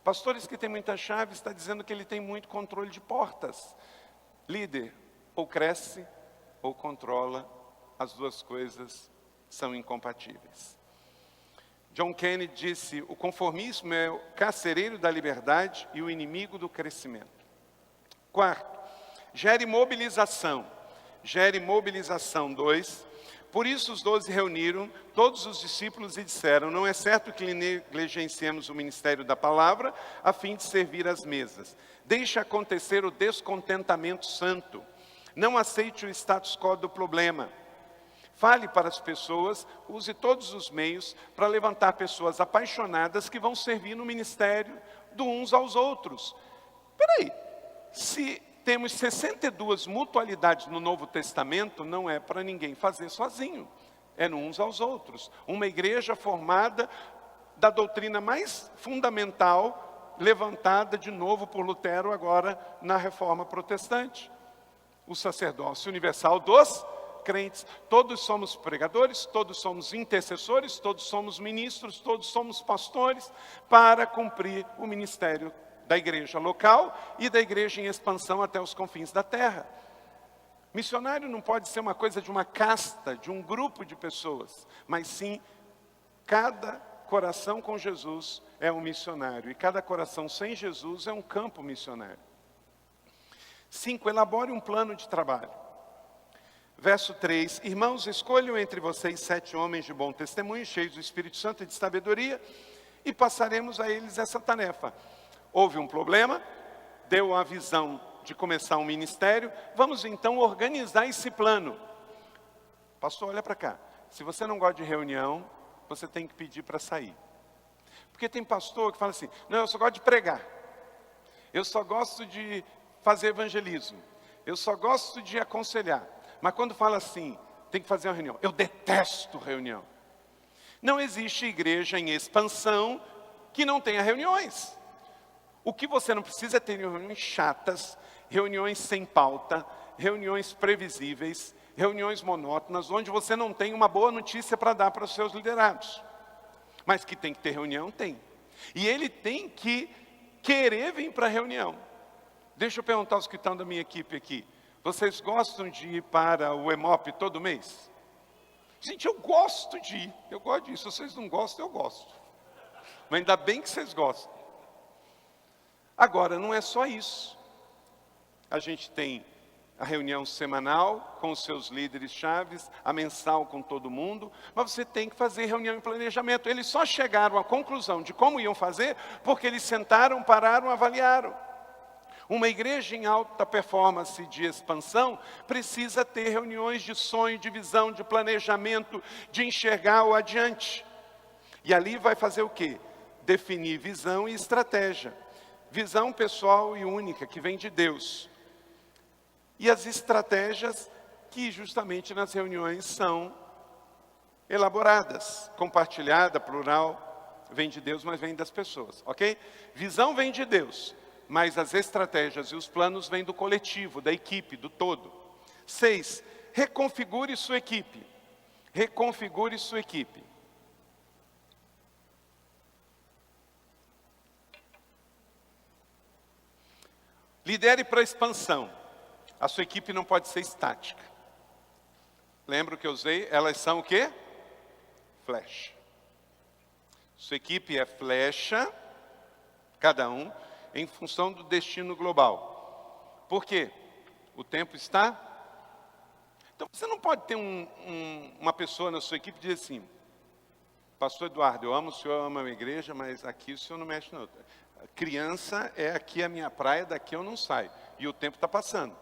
Pastores que têm muitas chaves, está dizendo que ele tem muito controle de portas. Líder, ou cresce ou controla, as duas coisas são incompatíveis. John Kennedy disse: o conformismo é o carcereiro da liberdade e o inimigo do crescimento. Quarto, gere mobilização. Gere mobilização. 2. Por isso os 12 reuniram todos os discípulos e disseram: não é certo que negligenciemos o ministério da palavra a fim de servir às mesas. Deixe acontecer o descontentamento santo. Não aceite o status quo do problema. Fale para as pessoas, use todos os meios para levantar pessoas apaixonadas que vão servir no ministério de uns aos outros. Espera aí, se temos 62 mutualidades no Novo Testamento, não é para ninguém fazer sozinho, é uns aos outros. Uma igreja formada da doutrina mais fundamental, levantada de novo por Lutero agora na Reforma Protestante. O sacerdócio universal dos crentes. Todos somos pregadores, todos somos intercessores, todos somos ministros, todos somos pastores, para cumprir o ministério da igreja local e da igreja em expansão até os confins da terra. Missionário não pode ser uma coisa de uma casta, de um grupo de pessoas, mas sim, cada coração com Jesus é um missionário, e cada coração sem Jesus é um campo missionário. 5. Elabore um plano de trabalho. Verso 3, irmãos, escolham entre vocês 7 homens de bom testemunho, cheios do Espírito Santo e de sabedoria, e passaremos a eles essa tarefa. Houve um problema, deu a visão de começar um ministério, vamos então organizar esse plano. Pastor, olha para cá, se você não gosta de reunião, você tem que pedir para sair. Porque tem pastor que fala assim, não, eu só gosto de pregar, eu só gosto de fazer evangelismo, eu só gosto de aconselhar. Mas quando fala assim, tem que fazer uma reunião. Eu detesto reunião. Não existe igreja em expansão que não tenha reuniões. O que você não precisa é ter reuniões chatas, reuniões sem pauta, reuniões previsíveis, reuniões monótonas, onde você não tem uma boa notícia para dar para os seus liderados. Mas que tem que ter reunião, tem. E ele tem que querer vir para a reunião. Deixa eu perguntar aos que estão da minha equipe aqui. Vocês gostam de ir para o EMOP todo mês? Gente, eu gosto de ir. Eu gosto disso. Se vocês não gostam, eu gosto. Mas ainda bem que vocês gostam. Agora, não é só isso. A gente tem a reunião semanal com os seus líderes chaves, a mensal com todo mundo, mas você tem que fazer reunião e planejamento. Eles só chegaram à conclusão de como iam fazer, porque eles sentaram, pararam, avaliaram. Uma igreja em alta performance de expansão precisa ter reuniões de sonho, de visão, de planejamento, de enxergar o adiante. E ali vai fazer o quê? Definir visão e estratégia. Visão pessoal e única, que vem de Deus. E as estratégias que justamente nas reuniões são elaboradas. Compartilhada, plural, vem de Deus, mas vem das pessoas, ok? Visão vem de Deus. Mas as estratégias e os planos vêm do coletivo, da equipe, do todo. 6, reconfigure sua equipe. Reconfigure sua equipe. Lidere para a expansão. A sua equipe não pode ser estática. Lembra o que eu usei? Elas são o quê? Flecha. Sua equipe é flecha, cada um, em função do destino global. Por quê? O tempo está... Então, você não pode ter uma pessoa na sua equipe e dizer assim, pastor Eduardo, eu amo o senhor, eu amo a minha igreja, mas aqui o senhor não mexe não. Criança é aqui a minha praia, daqui eu não saio. E o tempo está passando.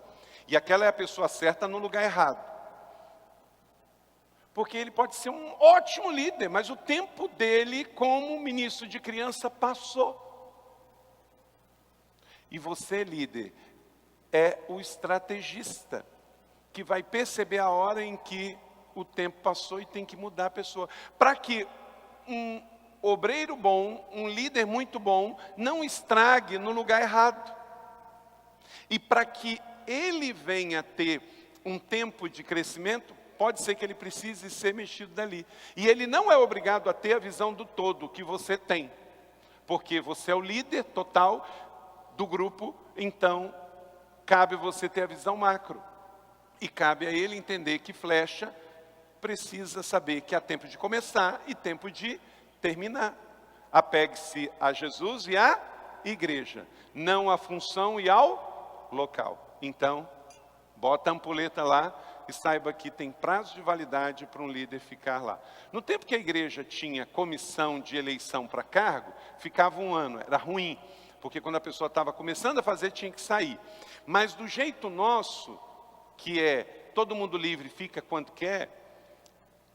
E aquela é a pessoa certa no lugar errado. Porque ele pode ser um ótimo líder, mas o tempo dele como ministro de criança passou. E você, líder, é o estrategista, que vai perceber a hora em que o tempo passou e tem que mudar a pessoa. Para que um obreiro bom, um líder muito bom, não estrague no lugar errado. E para que ele venha ter um tempo de crescimento, pode ser que ele precise ser mexido dali. E ele não é obrigado a ter a visão do todo que você tem. Porque você é o líder total do grupo, então cabe você ter a visão macro. E cabe a ele entender que flecha precisa saber que há tempo de começar e tempo de terminar. Apegue-se a Jesus e à igreja, não à função e ao local. Então, bota a ampulheta lá e saiba que tem prazo de validade para um líder ficar lá. No tempo que a igreja tinha comissão de eleição para cargo, ficava 1 ano, era ruim. Porque quando a pessoa estava começando a fazer, tinha que sair. Mas do jeito nosso, que é todo mundo livre, fica quando quer,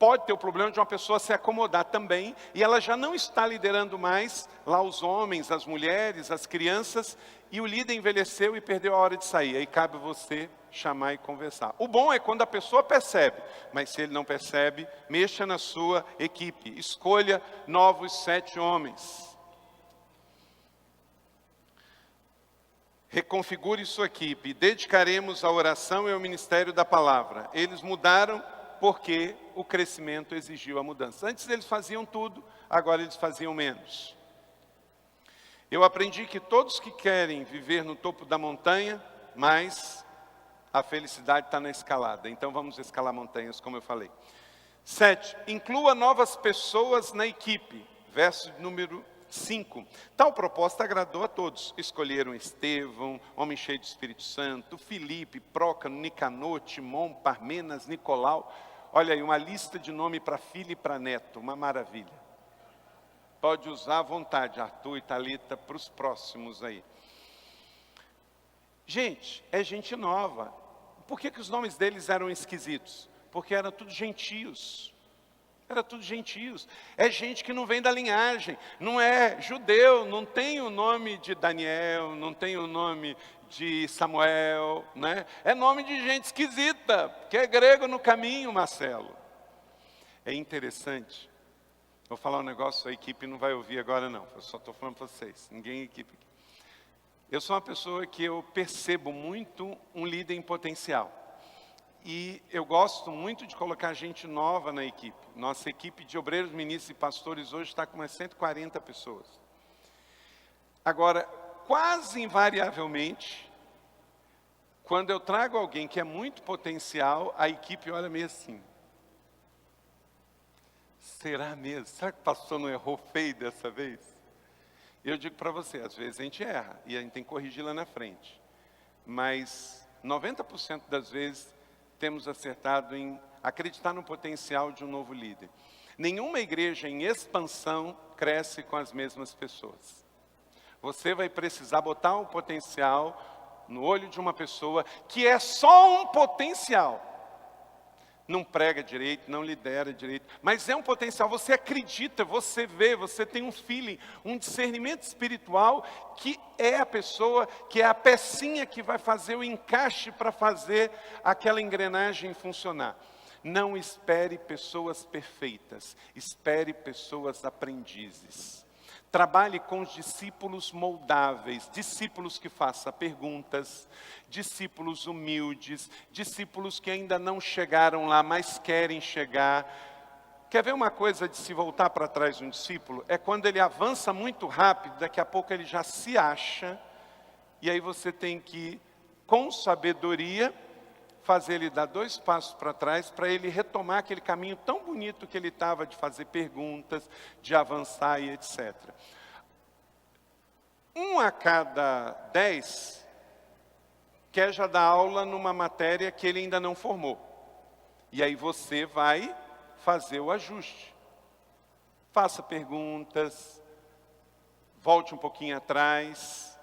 Pode ter o problema de uma pessoa se acomodar também, e ela já não está liderando mais lá os homens, as mulheres, as crianças, e o líder envelheceu e perdeu a hora de sair. Aí cabe você chamar e conversar. O bom é quando a pessoa percebe, mas se ele não percebe, mexa na sua equipe. Escolha novos 7 homens. Reconfigure sua equipe. Dedicaremos a oração e ao ministério da palavra. Eles mudaram porque o crescimento exigiu a mudança. Antes eles faziam tudo, agora eles faziam menos. Eu aprendi que todos que querem viver no topo da montanha, mas a felicidade está na escalada. Então vamos escalar montanhas, como eu falei. 7. Inclua novas pessoas na equipe. Verso número 5. Tal proposta agradou a todos. Escolheram Estevão, homem cheio do Espírito Santo, Filipe, Prócano, Nicanor, Timon, Parmenas, Nicolau. Olha aí, uma lista de nome para filho e para neto, uma maravilha. Pode usar à vontade, Arthur e Thalita, para os próximos aí. Gente, é gente nova. Por que os nomes deles eram esquisitos? Porque eram tudo gentios. Era tudo gentios. É gente que não vem da linhagem, não é judeu, não tem o nome de Daniel, não tem o nome de Samuel, né? É nome de gente esquisita, que é grego no caminho, Marcelo. É interessante. Vou falar um negócio, a equipe não vai ouvir agora não, eu só estou falando para vocês, ninguém equipe. Eu sou uma pessoa que eu percebo muito um líder em potencial. E eu gosto muito de colocar gente nova na equipe. Nossa equipe de obreiros, ministros e pastores hoje está com umas 140 pessoas. Agora, quase invariavelmente, quando eu trago alguém que é muito potencial, a equipe olha meio assim. Será mesmo? Será que o pastor não errou feio dessa vez? Eu digo para você, às vezes a gente erra e a gente tem que corrigir lá na frente. Mas 90% das vezes temos acertado em acreditar no potencial de um novo líder. Nenhuma igreja em expansão cresce com as mesmas pessoas. Você vai precisar botar um potencial no olho de uma pessoa que é só um potencial. Não prega direito, não lidera direito, mas é um potencial, você acredita, você vê, você tem um feeling, um discernimento espiritual que é a pessoa, que é a pecinha que vai fazer o encaixe para fazer aquela engrenagem funcionar. Não espere pessoas perfeitas, espere pessoas aprendizes. Trabalhe com os discípulos moldáveis, discípulos que façam perguntas, discípulos humildes, discípulos que ainda não chegaram lá, mas querem chegar. Quer ver uma coisa de se voltar para trás de um discípulo? É quando ele avança muito rápido, daqui a pouco ele já se acha, e aí você tem que, com sabedoria, fazer ele dar 2 passos para trás, para ele retomar aquele caminho tão bonito que ele estava de fazer perguntas, de avançar e etc. 1 a cada 10 quer já dar aula numa matéria que ele ainda não formou. E aí você vai fazer o ajuste. Faça perguntas, volte um pouquinho atrás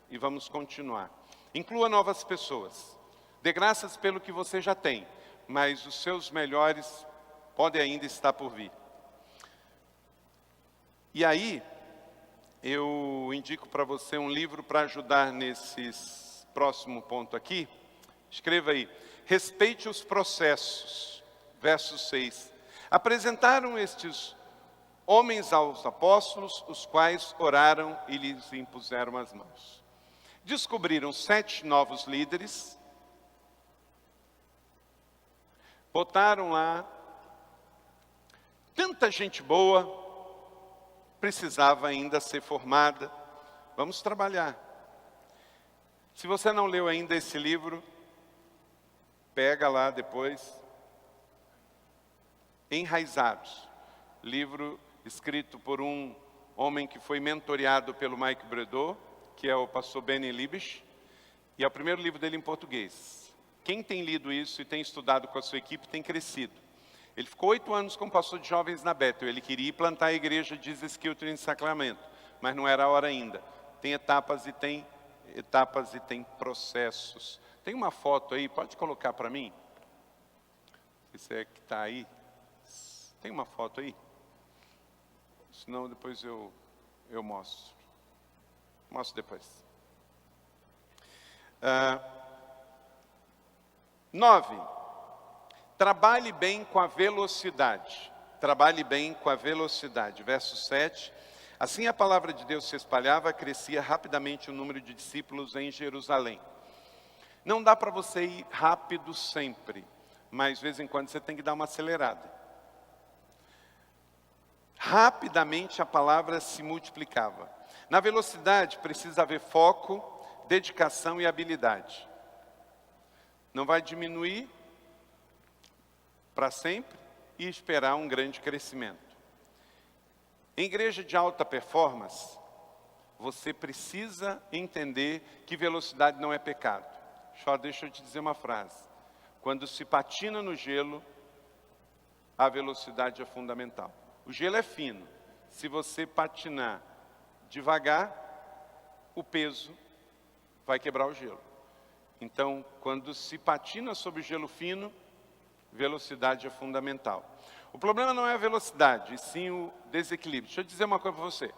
e vamos continuar. Inclua novas pessoas. Dê graças pelo que você já tem, mas os seus melhores podem ainda estar por vir. E aí, eu indico para você um livro para ajudar nesse próximo ponto aqui. Escreva aí, respeite os processos. Verso 6. Apresentaram estes homens aos apóstolos, os quais oraram e lhes impuseram as mãos. Descobriram 7 novos líderes. Botaram lá, tanta gente boa, precisava ainda ser formada. Vamos trabalhar. Se você não leu ainda esse livro, pega lá depois. Enraizados. Livro escrito por um homem que foi mentoreado pelo Mike Bredot, que é o pastor Benny Libisch, e é o primeiro livro dele em português. Quem tem lido isso e tem estudado com a sua equipe tem crescido. Ele ficou 8 anos como pastor de jovens na Bethel. Ele queria plantar a igreja de Ezequiel em Sacramento, mas não era a hora ainda. Tem etapas e tem processos. Tem uma foto aí, pode colocar para mim? Esse é que está aí. Tem uma foto aí? Senão depois eu mostro. Mostro depois. 9. Trabalhe bem com a velocidade. Trabalhe bem com a velocidade. Verso 7. Assim a palavra de Deus se espalhava, crescia rapidamente o número de discípulos em Jerusalém. Não dá para você ir rápido sempre, mas de vez em quando você tem que dar uma acelerada. Rapidamente a palavra se multiplicava. Na velocidade precisa haver foco, dedicação e habilidade. Não vai diminuir para sempre e esperar um grande crescimento. Em igreja de alta performance, você precisa entender que velocidade não é pecado. Só deixa eu te dizer uma frase. Quando se patina no gelo, a velocidade é fundamental. O gelo é fino. Se você patinar devagar, o peso vai quebrar o gelo. Então, quando se patina sobre gelo fino, velocidade é fundamental. O problema não é a velocidade, e sim o desequilíbrio. Deixa eu dizer uma coisa para você.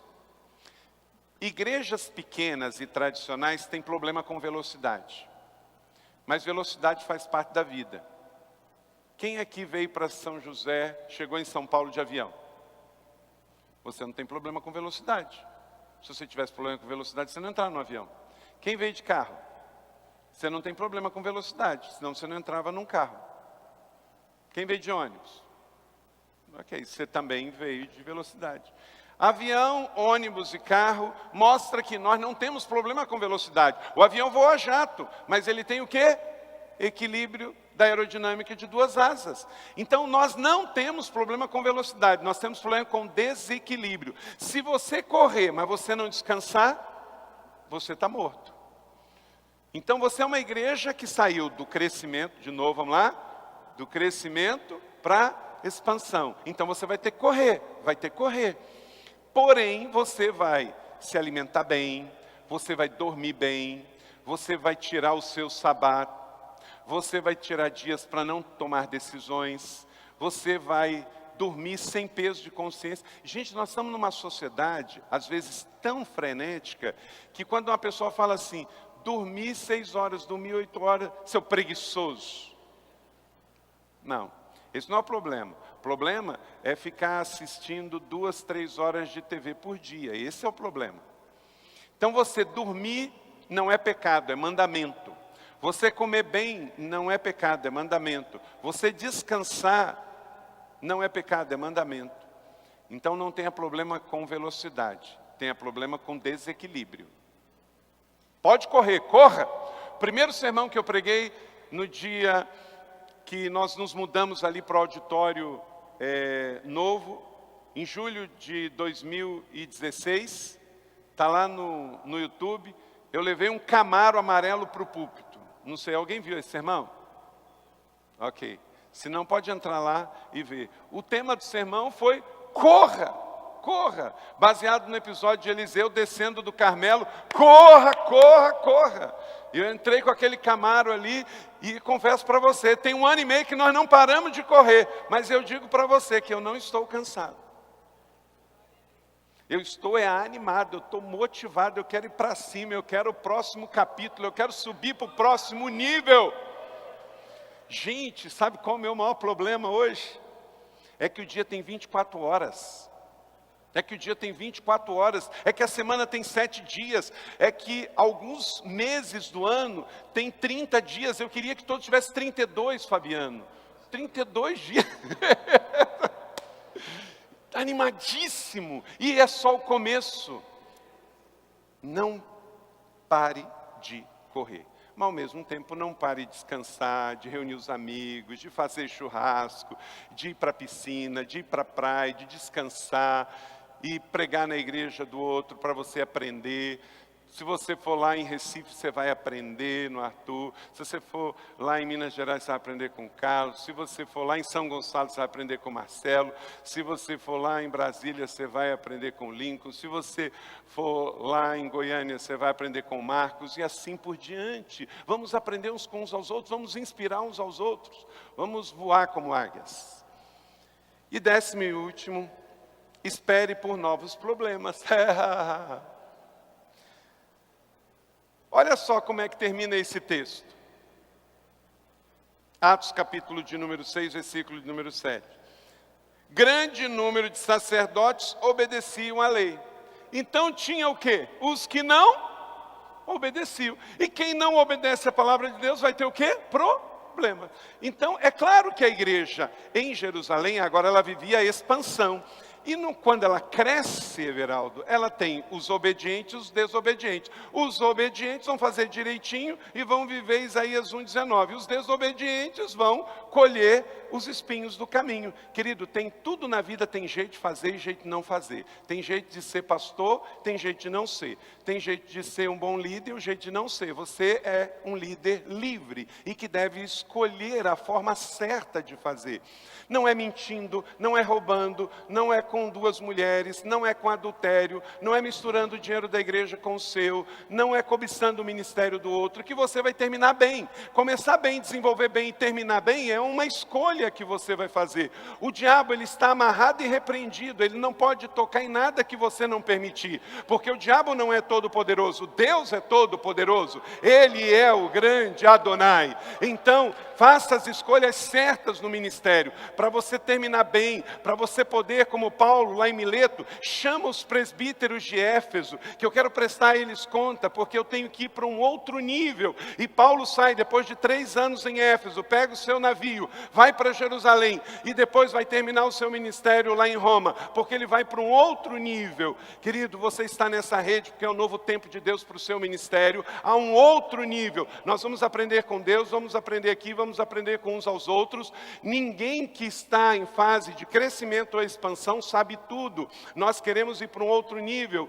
Igrejas pequenas e tradicionais têm problema com velocidade. Mas velocidade faz parte da vida. Quem aqui veio para São José, chegou em São Paulo de avião? Você não tem problema com velocidade. Se você tivesse problema com velocidade, você não entrava no avião. Quem veio de carro? Você não tem problema com velocidade, senão você não entrava num carro. Quem veio de ônibus? Ok, você também veio de velocidade. Avião, ônibus e carro mostra que nós não temos problema com velocidade. O avião voa a jato, mas ele tem o quê? Equilíbrio da aerodinâmica de duas asas. Então nós não temos problema com velocidade, nós temos problema com desequilíbrio. Se você correr, mas você não descansar, você está morto. Então você é uma igreja que saiu do crescimento, de novo, vamos lá? Do crescimento para expansão. Então você vai ter que correr, vai ter que correr. Porém, você vai se alimentar bem, você vai dormir bem, você vai tirar o seu sabá, você vai tirar dias para não tomar decisões, você vai dormir sem peso de consciência. Gente, nós estamos numa sociedade, às vezes, tão frenética, que quando uma pessoa fala assim, dormi 6 horas, dormi 8 horas, seu preguiçoso. Não, esse não é o problema. O problema é ficar assistindo 2, 3 horas de TV por dia. Esse é o problema. Então você dormir não é pecado, é mandamento. Você comer bem não é pecado, é mandamento. Você descansar não é pecado, é mandamento. Então não tenha problema com velocidade, tenha problema com desequilíbrio. Pode correr, corra. Primeiro sermão que eu preguei no dia que nós nos mudamos ali para o auditório novo, em julho de 2016, está lá no YouTube, eu levei um Camaro amarelo para o púlpito. Não sei, alguém viu esse sermão? Ok, se não pode entrar lá e ver. O tema do sermão foi corra, corra, baseado no episódio de Eliseu descendo do Carmelo, corra, corra, corra. Eu entrei com aquele Camaro ali e confesso para você, tem 1 ano e meio que nós não paramos de correr, mas eu digo para você que eu não estou cansado. Eu estou animado, eu estou motivado, eu quero ir para cima, eu quero o próximo capítulo, eu quero subir para o próximo nível. Gente, sabe qual é o meu maior problema hoje? É que o dia tem 24 horas. É que o dia tem 24 horas, é que a semana tem 7 dias, é que alguns meses do ano tem 30 dias. Eu queria que todos tivessem 32, Fabiano. 32 dias. Animadíssimo. E é só o começo. Não pare de correr. Mas ao mesmo tempo não pare de descansar, de reunir os amigos, de fazer churrasco, de ir para a piscina, de ir para a praia, de descansar e pregar na igreja do outro para você aprender. Se você for lá em Recife, você vai aprender no Arthur. Se você for lá em Minas Gerais, você vai aprender com o Carlos. Se você for lá em São Gonçalo, você vai aprender com o Marcelo. Se você for lá em Brasília, você vai aprender com o Lincoln. Se você for lá em Goiânia, você vai aprender com o Marcos. E assim por diante. Vamos aprender uns com os aos outros. Vamos inspirar uns aos outros. Vamos voar como águias. E 10º e último, espere por novos problemas. Olha só como é que termina esse texto. Atos capítulo de número 6, versículo de número 7. Grande número de sacerdotes obedeciam à lei. Então tinha o quê? Os que não obedeciam. E quem não obedece à palavra de Deus vai ter o quê? Problema. Então é claro que a igreja em Jerusalém agora ela vivia a expansão. E quando ela cresce, Everaldo, ela tem os obedientes e os desobedientes. Os obedientes vão fazer direitinho e vão viver Isaías 1,19. Os desobedientes vão colher os espinhos do caminho. Querido, tem tudo na vida, tem jeito de fazer e jeito de não fazer. Tem jeito de ser pastor, tem jeito de não ser. Tem jeito de ser um bom líder e o jeito de não ser. Você é um líder livre e que deve escolher a forma certa de fazer. Não é mentindo, não é roubando, não é com 2 mulheres, não é com adultério, não é misturando o dinheiro da igreja com o seu, não é cobiçando o ministério do outro, que você vai terminar bem. Começar bem, desenvolver bem e terminar bem é uma escolha que você vai fazer. O diabo, ele está amarrado e repreendido, ele não pode tocar em nada que você não permitir, porque o diabo não é todo poderoso, Deus é todo poderoso, Ele é o grande Adonai. Então, faça as escolhas certas no ministério, para você terminar bem, para você poder, como Paulo lá em Mileto, chama os presbíteros de Éfeso, que eu quero prestar a eles conta, porque eu tenho que ir para um outro nível. E Paulo sai, depois de 3 anos em Éfeso, pega o seu navio, vai para Jerusalém, e depois vai terminar o seu ministério lá em Roma, porque ele vai para um outro nível. Querido, você está nessa rede, porque é o novo tempo de Deus para o seu ministério, a um outro nível. Nós vamos aprender com Deus, vamos aprender aqui, vamos aprender com uns aos outros. Ninguém que está em fase de crescimento ou expansão sabe tudo. Nós queremos ir para um outro nível.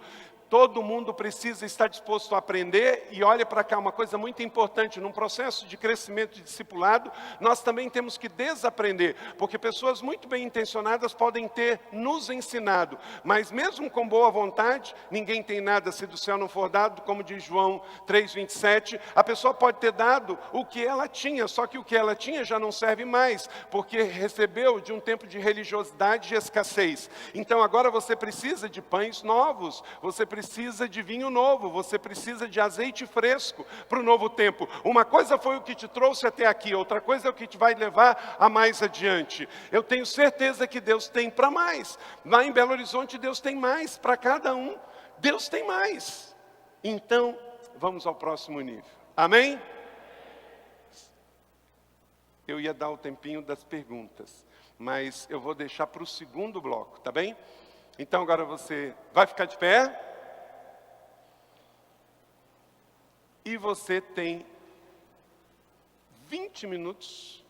Todo mundo precisa estar disposto a aprender. E olha para cá, uma coisa muito importante, num processo de crescimento de discipulado, nós também temos que desaprender, porque pessoas muito bem intencionadas podem ter nos ensinado, mas mesmo com boa vontade, ninguém tem nada se do céu não for dado, como diz João 3,27, a pessoa pode ter dado o que ela tinha, só que o que ela tinha já não serve mais, porque recebeu de um tempo de religiosidade e escassez. Então agora você precisa de pães novos, você precisa de vinho novo, você precisa de azeite fresco para o novo tempo. Uma coisa foi o que te trouxe até aqui, outra coisa é o que te vai levar a mais adiante. Eu tenho certeza que Deus tem para mais. Lá em Belo Horizonte Deus tem mais para cada um. Deus tem mais. Então, vamos ao próximo nível. Amém? Eu ia dar o tempinho das perguntas, mas eu vou deixar para o segundo bloco, tá bem? Então agora você vai ficar de pé. E você tem 20 minutos,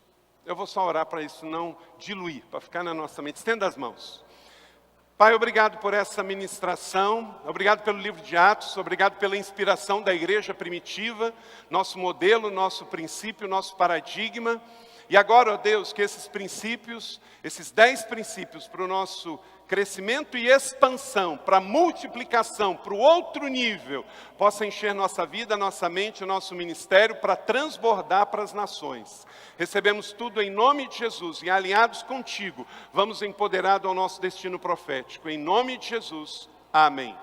eu vou só orar para isso não diluir, para ficar na nossa mente. Estenda as mãos. Pai, obrigado por essa ministração, obrigado pelo livro de Atos, obrigado pela inspiração da igreja primitiva, nosso modelo, nosso princípio, nosso paradigma. E agora, ó Deus, que esses princípios, esses 10 princípios para o nosso crescimento e expansão, para multiplicação, para o outro nível, possa encher nossa vida, nossa mente, nosso ministério, para transbordar para as nações. Recebemos tudo em nome de Jesus e alinhados contigo, vamos empoderados ao nosso destino profético. Em nome de Jesus, amém.